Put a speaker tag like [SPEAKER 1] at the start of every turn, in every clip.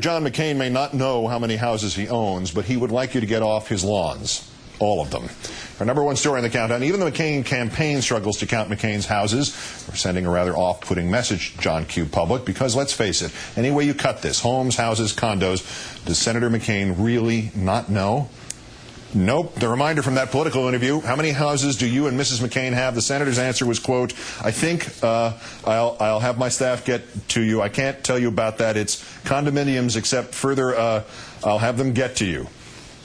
[SPEAKER 1] John McCain may not know how many houses he owns, but he would like you to get off his lawns. All of them. Our number one story in the countdown, even the McCain campaign struggles to count McCain's houses. We're sending a rather off-putting message to John Q. Public because, let's face it, any way you cut this, homes, houses, condos, does Senator McCain really not know? Nope. The reminder from that political interview, how many houses do you and Mrs. McCain have? The senator's answer was, quote, I think I'll have my staff get to you. I can't tell you about that. It's condominiums, except further, I'll have them get to you.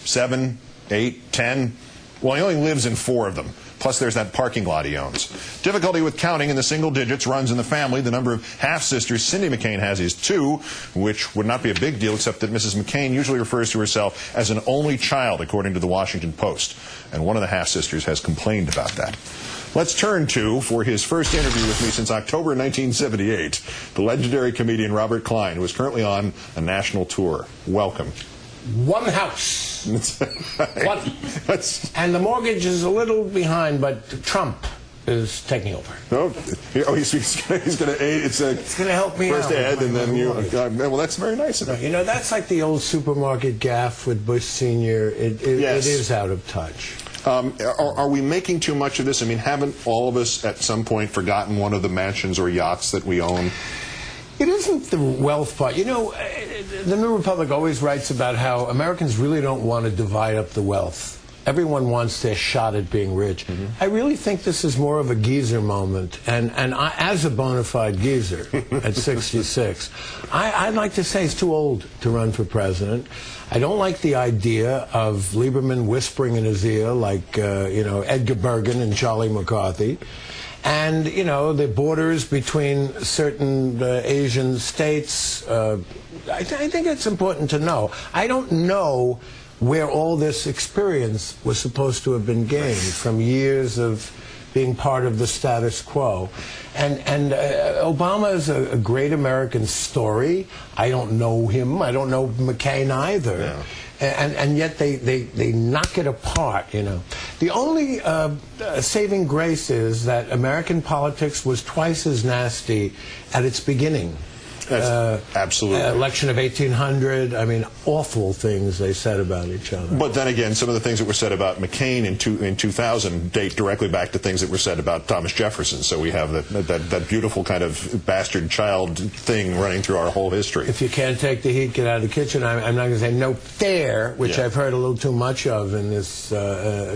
[SPEAKER 1] 7, 8, 10. Well, he only lives in 4 of them. Plus, there's that parking lot he owns. Difficulty with counting in the single digits runs in the family. The number of half-sisters Cindy McCain has is 2, which would not be a big deal, except that Mrs. McCain usually refers to herself as an only child, according to the Washington Post. And one of the half-sisters has complained about that. Let's turn to, for his first interview with me since October 1978, the legendary comedian Robert Klein, who is currently on a national tour. Welcome.
[SPEAKER 2] One house. One. And the mortgage is a little behind, but Trump is taking over.
[SPEAKER 1] He's going to aid. It's going to help me first out. First Ed, and then you. Well, that's very nice of him.
[SPEAKER 2] You know, that's like the old supermarket gaffe with Bush Sr. It is out of touch.
[SPEAKER 1] Are we making too much of this? I mean, haven't all of us at some point forgotten one of the mansions or yachts that we own?
[SPEAKER 2] It isn't the wealth part. You know, the New Republic always writes about how Americans really don't want to divide up the wealth. Everyone wants their shot at being rich. Mm-hmm. I really think this is more of a geezer moment. And I, as a bona fide geezer at 66, I'd like to say he's too old to run for president. I don't like the idea of Lieberman whispering in his ear like, Edgar Bergen and Charlie McCarthy. And, you know, the borders between certain Asian states, I think it's important to know. I don't know where all this experience was supposed to have been gained from years of being part of the status quo. And Obama is a great American story. I don't know him. I don't know McCain either. Yeah. And yet they knock it apart, you know. The only saving grace is that American politics was twice as nasty at its beginning.
[SPEAKER 1] Absolutely.
[SPEAKER 2] Election of 1800, I mean, awful things they said about each other.
[SPEAKER 1] But then again, some of the things that were said about McCain in 2000 date directly back to things that were said about Thomas Jefferson. So we have that beautiful kind of bastard child thing running through our whole history.
[SPEAKER 2] If you can't take the heat, get out of the kitchen. I'm not going to say no fair, which I've heard a little too much of in this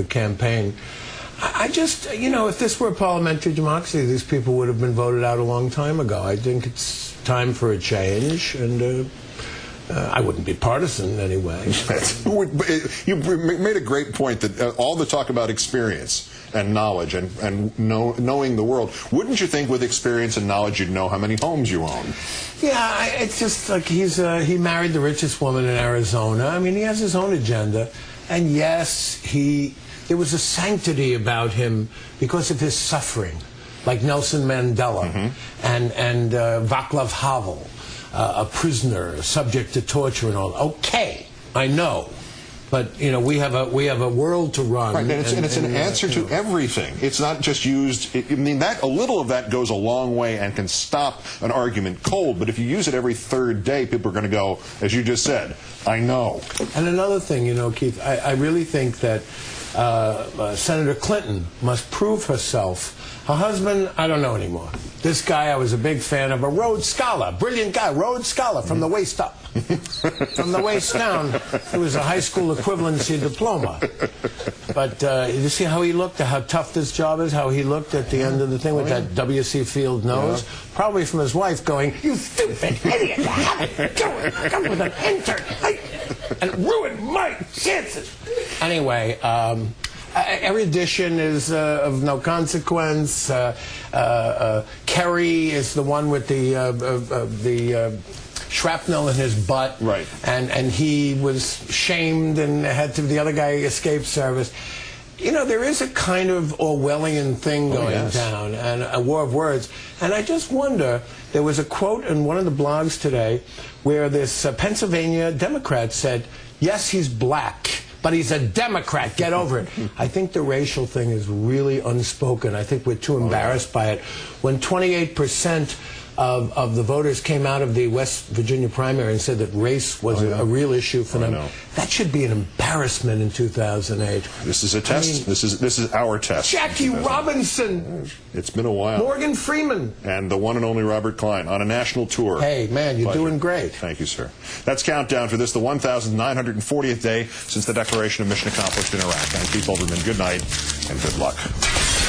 [SPEAKER 2] campaign. I just, you know, if this were a parliamentary democracy, these people would have been voted out a long time ago. I think it's time for a change, and I wouldn't be partisan anyway.
[SPEAKER 1] You made a great point that all the talk about experience and knowledge and knowing the world, wouldn't you think with experience and knowledge you'd know how many homes you own?
[SPEAKER 2] Yeah, it's just like he married the richest woman in Arizona. I mean, he has his own agenda, and yes, there was a sanctity about him because of his suffering, like Nelson Mandela and Václav Havel, a prisoner, subject to torture and all. Okay, I know, but you know we have a world to run.
[SPEAKER 1] Right, and it's an answer to everything. It's not just used. I mean, a little of that goes a long way and can stop an argument cold. But if you use it every third day, people are going to go, as you just said, I know.
[SPEAKER 2] And another thing, you know, Keith, I really think that Senator Clinton must prove herself. Her husband, I don't know anymore. This guy, I was a big fan of, a Rhodes Scholar, brilliant guy, Rhodes Scholar, from the waist up. From the waist down, it was a high school equivalency diploma. But you see how he looked, how tough this job is, how he looked at the end of the thing with that W.C. Field nose? Yeah. Probably from his wife going, you stupid idiot, how did you do it? Come with an intern and ruin my chances. Anyway, erudition is of no consequence. Kerry is the one with the shrapnel in his butt,
[SPEAKER 1] right? And
[SPEAKER 2] he was shamed and had to. The other guy escaped service. You know, there is a kind of Orwellian thing going down, and a war of words. And I just wonder. There was a quote in one of the blogs today where this Pennsylvania Democrat said, "Yes, he's black, but he's a Democrat. Get over it." I think the racial thing is really unspoken. I think we're too embarrassed by it. When 28% of the voters came out of the West Virginia primary and said that race was a real issue for them. That should be an embarrassment in 2008.
[SPEAKER 1] This is a test. I mean, this is our test.
[SPEAKER 2] Jackie Robinson.
[SPEAKER 1] It's been a while.
[SPEAKER 2] Morgan Freeman.
[SPEAKER 1] And the one and only Robert Klein on a national tour.
[SPEAKER 2] Hey, man, you're doing great.
[SPEAKER 1] Thank you, sir. That's Countdown for this, the 1,940th day since the declaration of mission accomplished in Iraq. I'm Keith Olbermann. Good night and good luck.